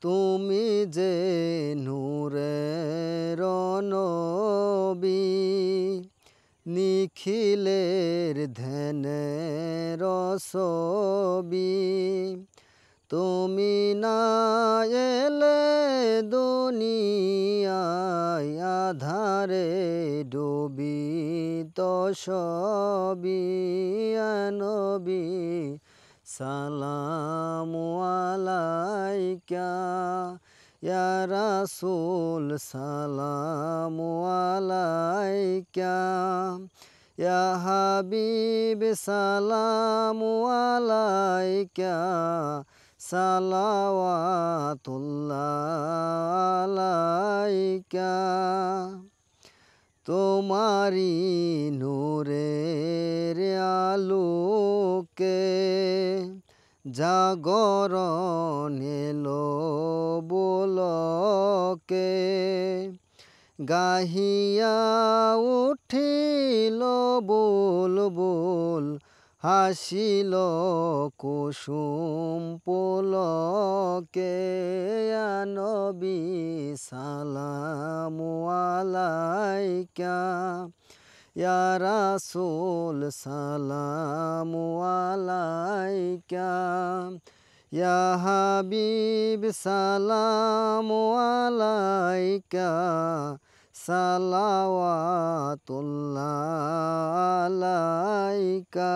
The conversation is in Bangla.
তুমি যে নূরের নবী, নিখিলের ধ্যানের ছবি। তুমি না এলে দুনিয়ায় আধারে ডুবিত সবই। নবী সালামু আলাইকা, ইয়া রাসূল সালামু আলাইকা, ইয়া হাবিব সালামু আলাইকা, সালাওয়াতুল্লাহ আলাইকা। তোমারি নূরের আলোকে জাগরণ এলো বুলকে, গাহিয়া উঠিল বুলবুল, হাসিল কুসুম পুলকে। ইয়া নবী সালামু আলাইকা, ইয়া রাসূল সালামু আলাইকা, ইয়া হাবিব সালামু আলাইকা, সালাওয়াতুল্লাহ আলাইকা।